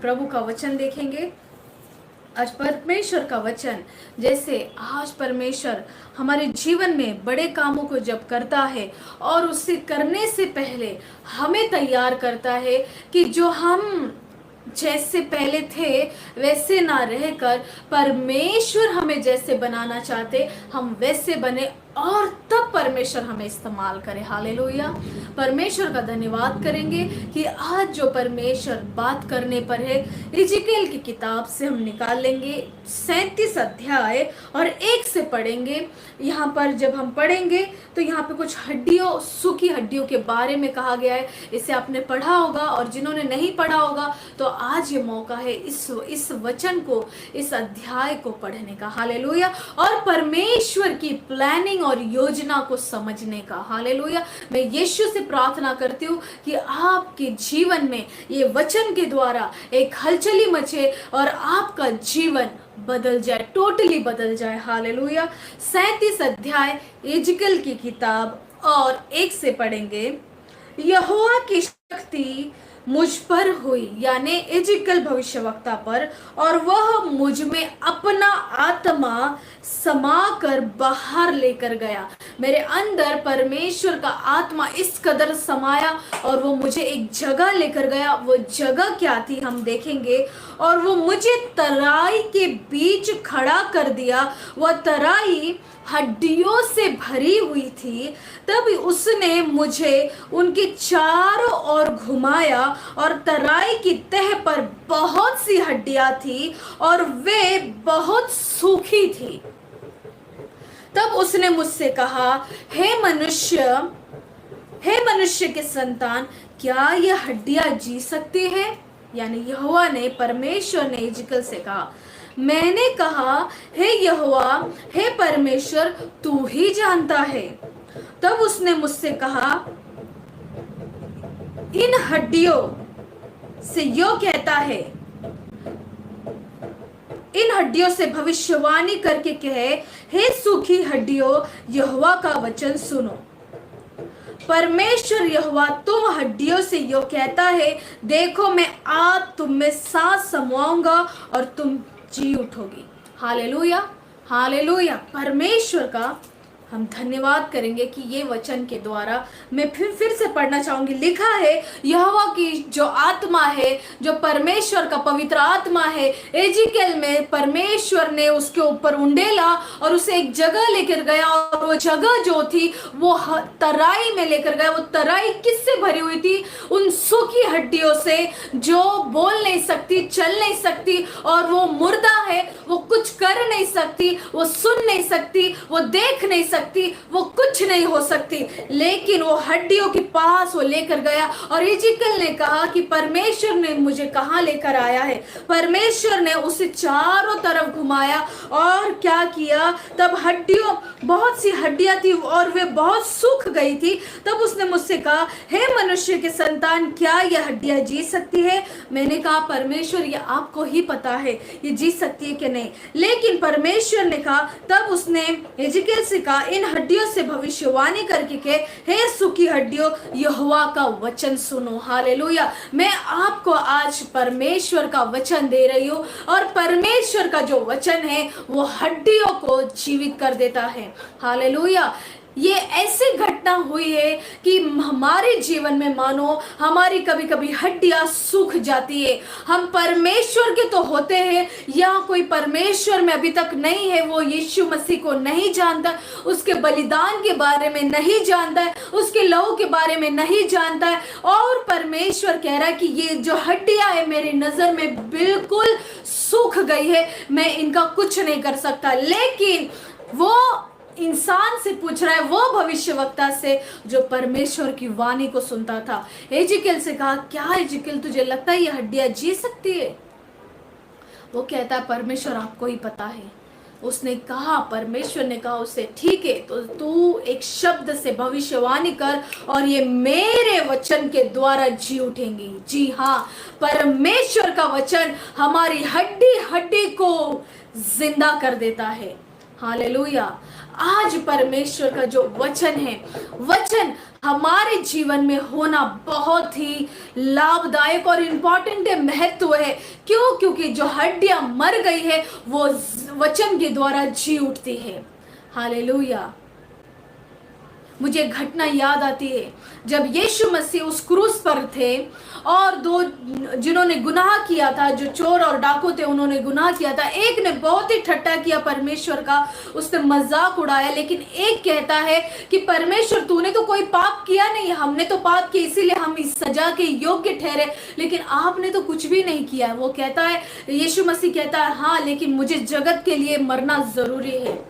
प्रभु का वचन देखेंगे। आज परमेश्वर का वचन, जैसे आज परमेश्वर हमारे जीवन में बड़े कामों को जब करता है और उससे करने से पहले हमें तैयार करता है कि जो हम जैसे पहले थे वैसे ना रहकर परमेश्वर हमें जैसे बनाना चाहते हम वैसे बने और तब परमेश्वर हमें इस्तेमाल करे। हालेलुया। परमेश्वर का धन्यवाद करेंगे कि आज जो परमेश्वर बात करने पर है, इजकेल की किताब से हम निकाल लेंगे 37 अध्याय और 1 से पढ़ेंगे। यहाँ पर जब हम पढ़ेंगे तो यहाँ पे कुछ हड्डियों, सूखी हड्डियों के बारे में कहा गया है। इसे आपने पढ़ा होगा और जिन्होंने नहीं पढ़ा होगा तो आज ये मौका है इस वचन को, इस अध्याय को पढ़ने का। हालेलुया। और परमेश्वर की प्लानिंग और योजना को समझने का। हालेलुया। मैं यीशु से प्रार्थना करती हूँ कि आपके जीवन में ये वचन के द्वारा एक हलचली मचे और आपका जीवन बदल जाए, टोटली बदल जाए। हालेलुया। 37 अध्याय इजकेल की किताब और 1 से पढ़ेंगे। यहोवा की शक्ति मुझ पर हुई, यानी इजकेल भविष्यवक्ता पर, और वह मुझ में अपना आत्मा समाकर बाहर लेकर गया। मेरे अंदर परमेश्वर का आत्मा इस कदर समाया और वो मुझे एक जगह लेकर गया। वो जगह क्या थी हम देखेंगे। और वो मुझे तराई के बीच खड़ा कर दिया। वह तराई हड्डियों से भरी हुई थी। तब उसने मुझे उनके चारों ओर घुमाया और तराई की तह पर बहुत सी हड्डियां थी और वे बहुत सूखी थी। तब उसने मुझसे कहा, हे मनुष्य के संतान, क्या ये हड्डियां जी सकती है? यानी यहोवा ने, परमेश्वर ने इजकेल से कहा। मैंने कहा, हे यहोवा, हे परमेश्वर, तू ही जानता है। तब उसने मुझसे कहा, इन हड्डियों से यो कहता है, इन हड्डियों से भविष्यवाणी करके कहे, हे सूखी हड्डियों, यहोवा का वचन सुनो। परमेश्वर यहोवा तुम हड्डियों से यो कहता है, देखो मैं आज तुम में सांस समाऊंगा और तुम जी उठोगी। हालेलुया। हालेलुया। परमेश्वर का हम धन्यवाद करेंगे कि ये वचन के द्वारा मैं फिर से पढ़ना चाहूंगी। लिखा है, यहोवा की जो आत्मा है, जो परमेश्वर का पवित्र आत्मा है, इजकेल में परमेश्वर ने उसके ऊपर उंडेला और उसे एक जगह लेकर गया। और वो जगह जो थी वो तराई में लेकर गया। वो तराई किससे भरी हुई थी? उन सूखी हड्डियों से जो बोल नहीं सकती, चल नहीं सकती, और वो मुर्दा है, वो कुछ कर नहीं सकती, वो सुन नहीं सकती, वो देख नहीं सकती, वो कुछ नहीं हो सकती। लेकिन वो हड्डियों के पास वो लेकर गया और इजकेल ने कहा कि परमेश्वर ने मुझे कहां लेकर आया है। परमेश्वर ने उसे चारों तरफ घुमाया और क्या किया, तब हड्डियों, बहुत सी हड्डियां थी और वे बहुत सूख गई थी। तब उसने मुझसे कहा, हे मनुष्य के संतान, क्या यह हड्डियां जी सकती है? मैंने कहा, परमेश्वर, ये आपको ही पता है ये जी सकती है कि नहीं। लेकिन परमेश्वर ने कहा, तब उसने इजकेल से कहा, इन हड्डियों से भविष्यवाणी करके कहे, हे सूखी हड्डियों, यहोवा का वचन सुनो। हालेलुया। मैं आपको आज परमेश्वर का वचन दे रही हूँ और परमेश्वर का जो वचन है वो हड्डियों को जीवित कर देता है। हालेलुया। ये ऐसी घटना हुई है कि हमारे जीवन में मानो हमारी कभी कभी हड्डियां सूख जाती है। हम परमेश्वर के तो होते हैं, या कोई परमेश्वर में अभी तक नहीं है, वो यीशु मसीह को नहीं जानता, उसके बलिदान के बारे में नहीं जानता है, उसके लहू के बारे में नहीं जानता है। और परमेश्वर कह रहा है कि ये जो हड्डियां है मेरी नजर में बिल्कुल सूख गई है, मैं इनका कुछ नहीं कर सकता। लेकिन वो इंसान से पूछ रहा है, वो भविष्यवक्ता से जो परमेश्वर की वाणी को सुनता था। इजकेल से कहा, क्या इजकेल तुझे लगता है ये हड्डियां जी सकती है? वो कहता है, परमेश्वर आपको ही पता है। उसने कहा, परमेश्वर ने कहा उससे, ठीक है, तो तू एक शब्द से भविष्यवाणी कर और ये मेरे वचन के द्वारा जी उठेंगी। जी हाँ, परमेश्वर का वचन हमारी हड्डी हड्डी को जिंदा कर देता है। हालेलुया। आज परमेश्वर का जो वचन है, वचन हमारे जीवन में होना बहुत ही लाभदायक और इम्पोर्टेंट है, महत्व है। क्यों? क्योंकि जो हड्डियां मर गई है वो वचन के द्वारा जी उठती है। हालेलुया। मुझे घटना याद आती है जब यीशु मसीह उस क्रूस पर थे और दो जिन्होंने गुनाह किया था, जो चोर और डाकू थे, उन्होंने गुनाह किया था। एक ने बहुत ही ठट्टा किया परमेश्वर का, उसने मजाक उड़ाया, लेकिन एक कहता है कि परमेश्वर तूने तो कोई पाप किया नहीं, हमने तो पाप किया इसीलिए हम इस सजा के योग्य ठहरे, लेकिन आपने तो कुछ भी नहीं किया है। वो कहता है, यीशु मसीह कहता है हाँ, लेकिन मुझे जगत के लिए मरना जरूरी है।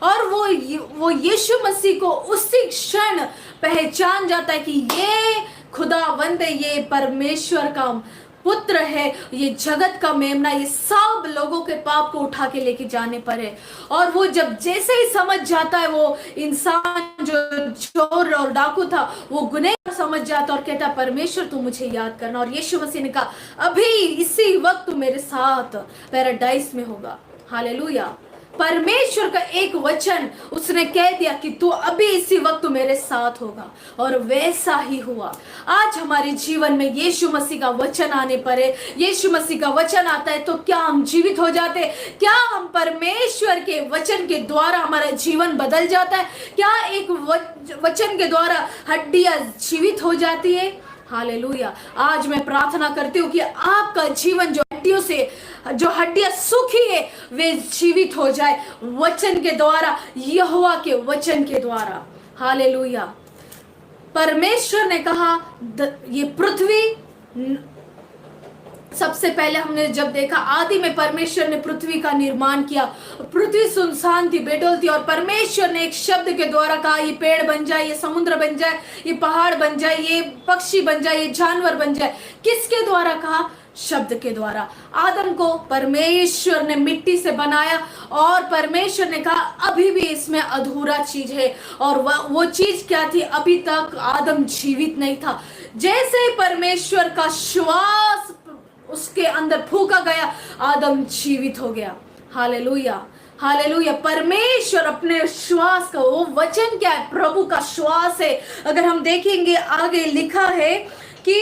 और वो यीशु मसीह को उसी क्षण पहचान जाता है कि ये खुदावंद है, ये परमेश्वर का पुत्र है, ये जगत का मेमना, ये सब लोगों के पाप को उठा के लेके जाने पर है। और वो जब जैसे ही समझ जाता है, वो इंसान जो चोर और डाकू था वो गुनहगार समझ जाता और कहता परमेश्वर तू मुझे याद करना। और यीशु मसीह ने कहा अभी इसी वक्त तू मेरे साथ पैराडाइज में होगा। हालेलुया। परमेश्वर का एक वचन उसने कह दिया कि तू अभी इसी वक्त मेरे साथ होगा, और वैसा ही हुआ। आज हमारे जीवन में यीशु मसीह का वचन आने पर है, यीशु मसीह का वचन आता है तो क्या हम जीवित हो जाते? क्या हम परमेश्वर के वचन के द्वारा हमारा जीवन बदल जाता है? क्या एक वचन के द्वारा हड्डियां जीवित हो जाती है? हालेलुया। आज मैं प्रार्थना करती हूँ कि आपका जीवन जो हड्डियां सूखी है वे जीवित हो जाए वचन के द्वारा, यहोवा के वचन के द्वारा। हालेलुया। परमेश्वर ने कहा ये पृथ्वी, सबसे पहले हमने जब देखा आदि में परमेश्वर ने पृथ्वी का निर्माण किया, पृथ्वी सुनसान थी, बेडोल थी, और परमेश्वर ने एक शब्द के द्वारा कहा ये पेड़ बन जाए, ये समुद्र बन जाए, ये पहाड़ बन जाए, ये पक्षी बन जाए, ये जानवर बन जाए। किसके द्वारा कहा? शब्द के द्वारा। आदम को परमेश्वर ने मिट्टी से बनाया और परमेश्वर ने कहा अभी भी इसमें अधूरा चीज है, और वो चीज क्या थी? अभी तक आदम जीवित नहीं था। जैसे ही परमेश्वर का श्वास उसके अंदर फूका गया, आदम जीवित हो गया। हालेलुया। हालेलुया। परमेश्वर अपने श्वास का, वो वचन क्या है? प्रभु का श्वास है। अगर हम देखेंगे आगे लिखा है कि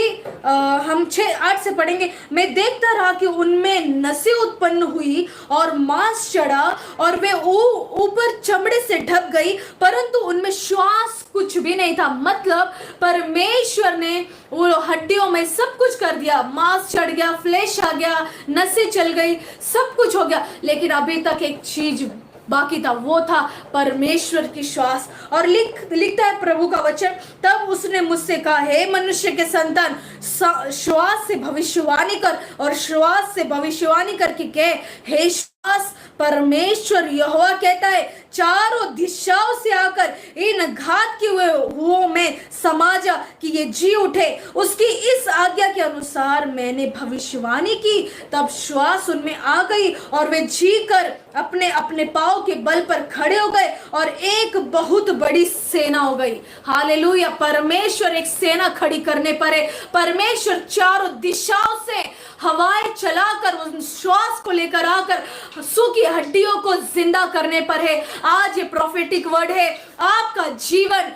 हम 6-8 से पढ़ेंगे, मैं देखता रहा कि उनमें नसें उत्पन्न हुई और मांस चढ़ा और वे ऊपर चमड़े से ढक गई, परंतु उनमें श्वास कुछ भी नहीं था। मतलब परमेश्वर ने वो हड्डियों में सब कुछ कर दिया, मांस चढ़ गया, फ्लैश आ गया, नसें चल गई, सब कुछ हो गया, लेकिन अभी तक एक चीज बाकी था, वो था परमेश्वर की श्वास। और लिखता है प्रभु का वचन, तब उसने मुझसे कहा हे मनुष्य के संतान, श्वास से भविष्यवाणी कर और श्वास से भविष्यवाणी करके कह हे श्वास, परमेश्वर यहोवा कहता है चारों दिशाओं से आकर इन घात किए हुओं में समा जा कि ये जी उठे। उसकी इस आज्ञा के अनुसार मैंने भविष्यवाणी की, तब श्वास उनमें आ गई और वे जी कर अपने अपने पांव के बल पर खड़े हो गए और एक बहुत बड़ी सेना हो गई। हालेलुया। परमेश्वर एक सेना खड़ी करने पर है। परमेश्वर चारों दिशाओं से हवाएं चलाकर उस श्वास को लेकर आकर सूखी हड्डियों को जिंदा करने पर है। आज ये प्रोफेटिक वर्ड है। आपका जीवन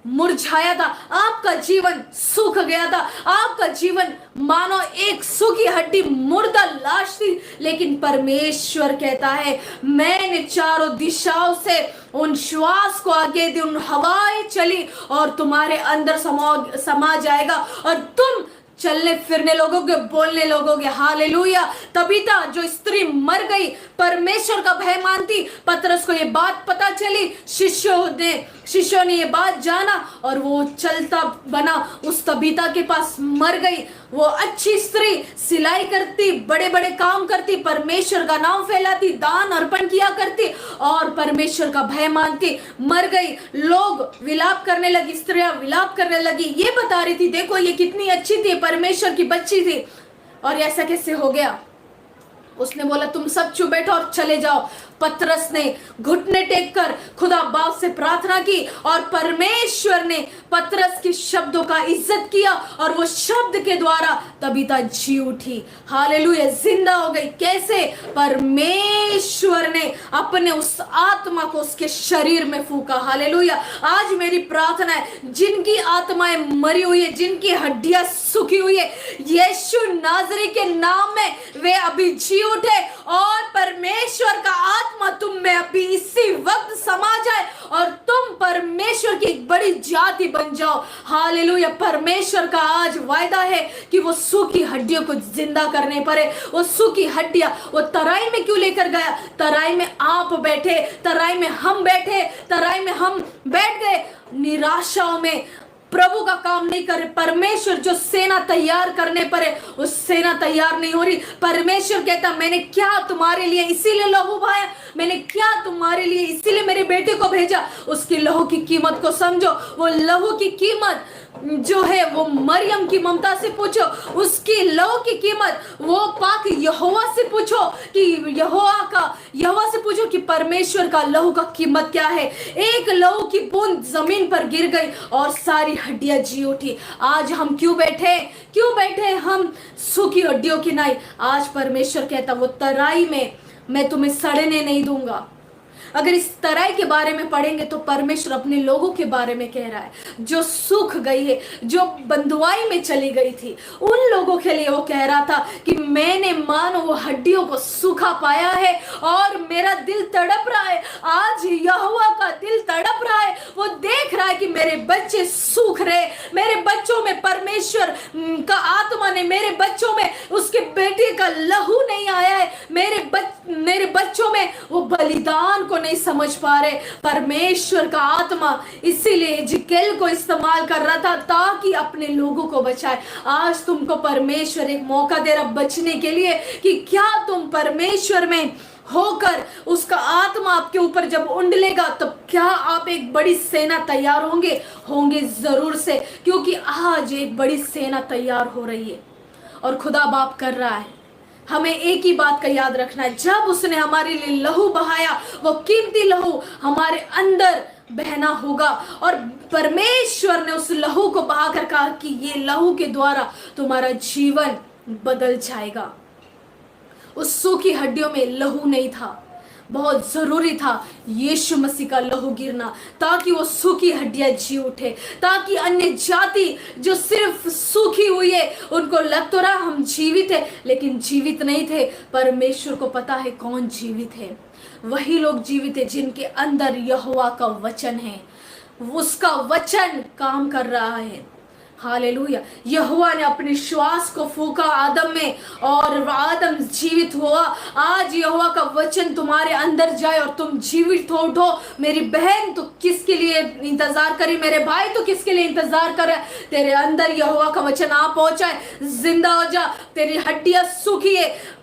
मुरझाया था, आपका जीवन सूख गया था, आपका जीवन मानो एक सूखी हड्डी, मुर्दा लाश थी, लेकिन परमेश्वर कहता है मैंने चारों दिशाओं से उन श्वास को आगे दी, उन हवाएं चली और तुम्हारे अंदर समा जाएगा और तुम चलने फिरने लोगों, बोलने लोगों। हालेलुया। तबीता जो स्त्री मर गई, परमेश्वर का भय मानती, पतरस को ये बात पता चली, शिष्यों ने ये बात जाना और वो चलता बना उस तबीता के पास, मर गई। वो अच्छी स्त्री, सिलाई करती, बड़े बड़े काम करती, परमेश्वर का नाम फैलाती, दान अर्पण किया करती और परमेश्वर का भय मानती, मर गई। लोग विलाप करने लगी, स्त्रियां विलाप करने लगी, ये बता रही थी देखो ये कितनी अच्छी थी, परमेश्वर की बच्ची थी, और ऐसा कैसे हो गया। उसने बोला तुम सब चुप बैठो और चले जाओ। पतरस ने घुटने टेक कर खुदा बाप से प्रार्थना की और परमेश्वर ने पतरस के शब्दों का इज्जत किया और वो शब्द के द्वारा तबीता जी उठी। हालेलुया, जिंदा हो गई। कैसे? परमेश्वर ने अपने उस आत्मा को उसके शरीर में फूका। हालेलुया। आज मेरी प्रार्थना है, जिनकी आत्माएं मरी हुई है, जिनकी हड्डियां सूखी हुई है, यीशु नाजरी के नाम में वे अभी जी उठे और परमेश्वर का आत्मा तुम में अभी इसी वक्त समा जाए और तुम परमेश्वर की एक बड़ी जाति बन जाओ। हालेलुया। परमेश्वर का आज वायदा है कि वो सूखी हड्डियों को जिंदा करने पड़े। वो सूखी हड्डियां वो तराई में क्यों लेकर गया? तराई में आप बैठे, तराई में हम बैठे, तराई में हम बैठ गए निराशाओं में, प्रभु का काम नहीं करे। परमेश्वर जो सेना तैयार करने पर है, वो सेना तैयार नहीं हो रही। परमेश्वर कहता मैंने क्या तुम्हारे लिए इसीलिए लहू बहाया, मैंने क्या तुम्हारे लिए इसीलिए मेरे बेटे को भेजा। उसकी लहू की कीमत को समझो। वो लहू की कीमत जो है वो मरियम की ममता से पूछो, उसकी लहू की कीमत वो पाक यहोवा से पूछो कि यहोवा से पूछो कि परमेश्वर का लहू का कीमत क्या है। एक लहू की बूंद जमीन पर गिर गई और सारी हड्डियां जी उठी। आज हम क्यों बैठे हम सूखी हड्डियों की नाई। आज परमेश्वर कहता वो तराई में मैं तुम्हें सड़ने नहीं दूंगा। अगर इस तराई के बारे में पढ़ेंगे तो परमेश्वर अपने लोगों के बारे में कह रहा है जो सूख गई है, जो बंधुआई में चली गई थी। उन लोगों के लिए वो कह रहा था कि मैंने मानो वो हड्डियों को सूखा पाया है और मेरा दिल तड़प रहा है। आज यहोवा का दिल तड़प रहा है। वो देख रहा है कि मेरे बच्चे सूख रहे, मेरे बच्चों में परमेश्वर का आत्मा ने, मेरे बच्चों में उसके बेटे का लहू नहीं आया है, मेरे बच्चों में वो बलिदान को नहीं समझ पा रहे। परमेश्वर का आत्मा इसीलिए जिकेल को इस्तेमाल कर रहा था ताकि अपने लोगों को बचाए। आज तुमको परमेश्वर एक मौका दे रहा बचने के लिए कि क्या तुम परमेश्वर में होकर उसका आत्मा आपके ऊपर जब उंडलेगा तो क्या आप एक बड़ी सेना तैयार होंगे जरूर से, क्योंकि आज एक बड़ी सेना तैयार हो रही है और खुदा बाप कर रहा है। हमें एक ही बात का याद रखना है, जब उसने हमारे लिए लहू बहाया वो कीमती लहू हमारे अंदर बहना होगा और परमेश्वर ने उस लहू को बहाकर कहा कि ये लहू के द्वारा तुम्हारा जीवन बदल जाएगा। उस सूखी हड्डियों में लहू नहीं था, बहुत जरूरी था यीशु मसीह का लहू गिरना ताकि वो सूखी हड्डियां जी उठे, ताकि अन्य जाति जो सिर्फ सूखी हुई है उनको लग तो रहा हम जीवित है लेकिन जीवित नहीं थे। परमेश्वर को पता है कौन जीवित है। वही लोग जीवित है जिनके अंदर यहोवा का वचन है, उसका वचन काम कर रहा है। हालेलुया। यहोवा ने अपने श्वास को फूका आदम में और आदम जीवित हुआ। आज यहोवा का वचन तुम्हारे अंदर जाए और तुम जीवित हो उठो। मेरी बहन तो किसके लिए इंतजार करी, मेरे भाई तो किसके लिए इंतजार कर रहे? तेरे अंदर यहोवा का वचन आ पहुंचाए, जिंदा हो जा, तेरी हड्डियां सूखी है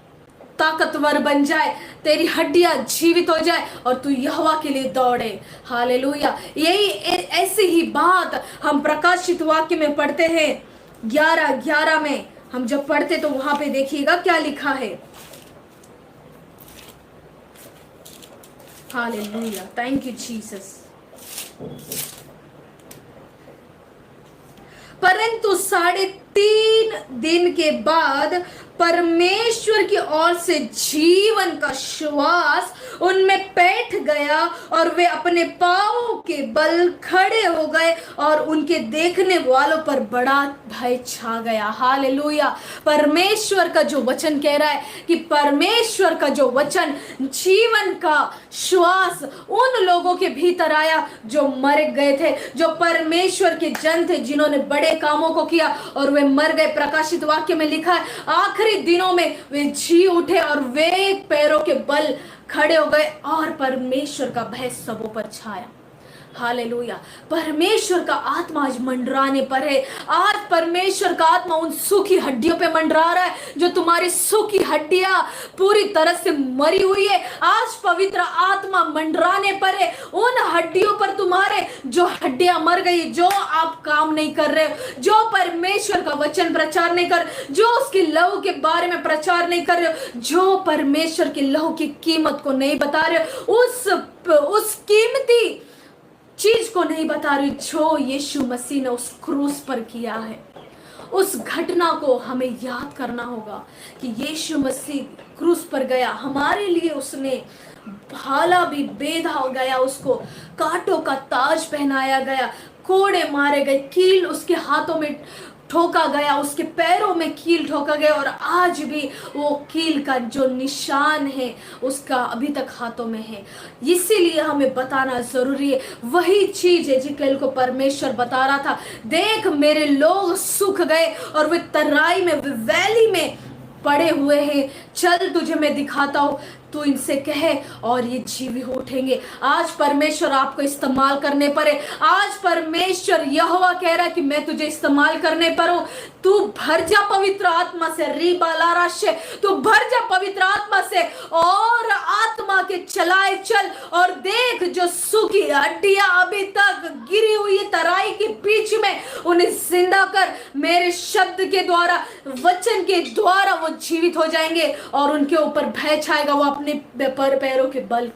ताकतवर बन जाए, तेरी हड्डियां जीवित हो जाए और तू यहोवा के लिए दौड़े। हालेलुया। यही ऐसी ही बात हम प्रकाशित वाक्य में पढ़ते हैं 11:11 में। हम जब पढ़ते तो वहां पे देखिएगा क्या लिखा है। Hallelujah, thank you Jesus. परंतु 3.5 दिन के बाद परमेश्वर की ओर से जीवन का श्वास उनमें बैठ गया और वे अपने पांवों के बल खड़े हो गए और उनके देखने वालों पर बड़ा भय छा गया। हालेलुया। परमेश्वर का जो वचन कह रहा है कि परमेश्वर का जो वचन जीवन का श्वास उन लोगों के भीतर आया जो मर गए थे, जो परमेश्वर के जन थे, जिन्होंने बड़े कामों को किया और वे मर गए। प्रकाशित वाक्य में लिखा है आखिरी दिनों में वे जी उठे और वे पैरों के बल खड़े हो गए और परमेश्वर का भय सबों पर छाया। हालेलुया। परमेश्वर का आत्मा आज मंडराने पर है। आज परमेश्वर का आत्मा उन सूखी हड्डियों पे मंडरा रहा है जो तुम्हारी सूखी हड्डियां पूरी तरह से मरी हुई है। आज पवित्र आत्मा मंडराने पर है उन हड्डियों पर, तुम्हारे जो हड्डियां मर गई, जो आप काम नहीं कर रहे हो, जो परमेश्वर का वचन प्रचार नहीं कर, जो उसकी लहू के बारे में प्रचार नहीं कर रहे हो, जो परमेश्वर की लहू की कीमत को नहीं बता रहे हो, उस कीमती चीज को नहीं बता रही जो यीशु मसीह ने उस क्रूस पर किया है। उस घटना को हमें याद करना होगा कि यीशु मसीह क्रूस पर गया हमारे लिए, उसने भाला भी बेधा गया, उसको कांटों का ताज पहनाया गया, कोड़े मारे गए, कील उसके हाथों में ठोका गया, उसके पैरों में कील ठोका गया, और आज भी वो कील का जो निशान है उसका अभी तक हाथों में है। इसीलिए हमें बताना जरूरी है। वही चीज एजिकल को परमेश्वर बता रहा था, देख मेरे लोग सूख गए और वे तराई में, वे वैली में पड़े हुए हैं, चल तुझे मैं दिखाता हूँ, तू इनसे कहे और ये जीवित उठेंगे। आज परमेश्वर आपको इस्तेमाल करने पर है। आज परमेश्वर यहोवा कह रहा है कि मैं तुझे इस्तेमाल करने पर हूं। तू भर जा पवित्र आत्मा से, रीबालाराशे, तू भर जा पवित्र आत्मा से और आत्मा के चलाए चल, और देख जो सूखी हड्डियां अभी तक गिरी हुई तराई के बीच में, उन्हें जिंदा कर। मेरे शब्द के द्वारा, वचन के द्वारा वो जीवित हो जाएंगे और उनके ऊपर भय छाएगा। वो अपने पैरों के बल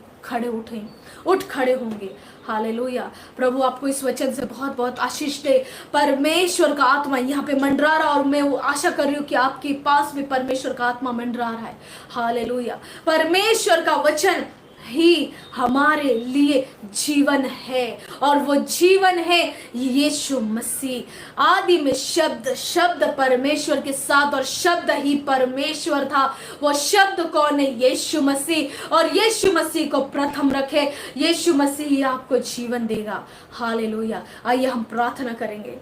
उठ खड़े होंगे। हालेलुया। प्रभु आपको इस वचन से बहुत बहुत आशीष दे। परमेश्वर का आत्मा यहाँ पे मंडरा रहा, और मैं वो आशा कर रही हूँ कि आपके पास भी परमेश्वर का आत्मा मंडरा रहा है। हालेलुया। परमेश्वर का वचन ही हमारे लिए जीवन है, और वो जीवन है यीशु मसीह। आदि में शब्द परमेश्वर के साथ, और शब्द ही परमेश्वर था। वो शब्द कौन है? यीशु मसीह। और यीशु मसीह को प्रथम रखे, यीशु मसीह ही आपको जीवन देगा। हालेलुया। आइए हम प्रार्थना करेंगे।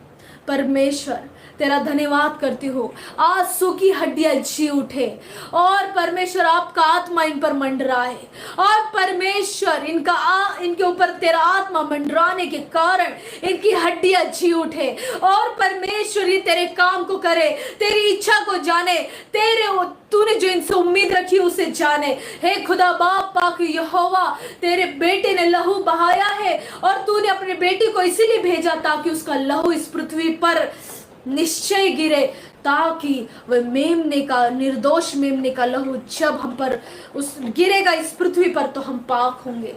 परमेश्वर तेरा धन्यवाद करती हूँ, आज सूखी हड्डियां जी उठे, और परमेश्वर आपका आत्मा इन पर मंडरा है, और परमेश्वर इनके ऊपर तेरा आत्मा मंडराने के कारण इनकी हड्डियां जी उठे, और परमेश्वर ये तेरे काम को करे, तेरी इच्छा को जाने, तूने जो इनसे उम्मीद रखी उसे जाने। हे खुदा बाप पाक यहोवा, तेरे बेटे ने लहू बहाया है, और तूने अपने बेटी को इसीलिए भेजा ताकि उसका लहू इस पृथ्वी पर निश्चय गिरे, ताकि वह मेमने का, निर्दोष मेमने का लहू जब हम पर उस गिरेगा इस पृथ्वी पर, तो हम पाक होंगे।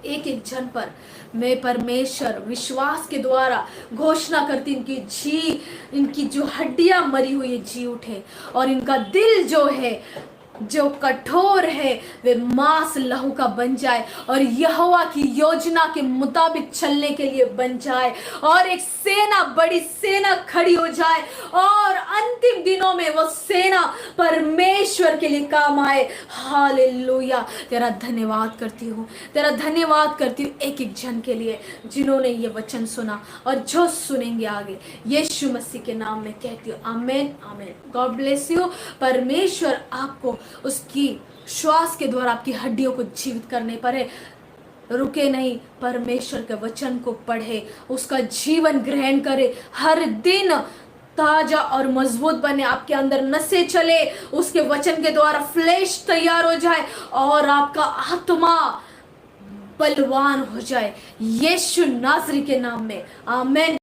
एक एक जन पर मैं परमेश्वर विश्वास के द्वारा घोषणा करती, इनकी जो हड्डियां मरी हुई है जी उठे, और इनका दिल जो है, जो कठोर है, वे मांस लहू का बन जाए, और यहोवा की योजना के मुताबिक चलने के लिए बन जाए, और एक सेना, बड़ी सेना खड़ी हो जाए, और अंतिम दिनों में वो सेना परमेश्वर के लिए काम आए। हालेलुया। तेरा धन्यवाद करती हूँ, तेरा धन्यवाद करती हूँ एक एक जन के लिए जिन्होंने ये वचन सुना और जो सुनेंगे आगे। यीशु मसीह के नाम में कहती हूँ आमेन, आमेन। God bless you. परमेश्वर आपको उसकी श्वास के द्वारा आपकी हड्डियों को जीवित करने पर है। रुके नहीं, परमेश्वर के वचन को पढ़े, उसका जीवन ग्रहण करे, हर दिन ताजा और मजबूत बने, आपके अंदर नसें चले, उसके वचन के द्वारा फ्लेश तैयार हो जाए, और आपका आत्मा बलवान हो जाए, यीशु नासरी के नाम में आमेन।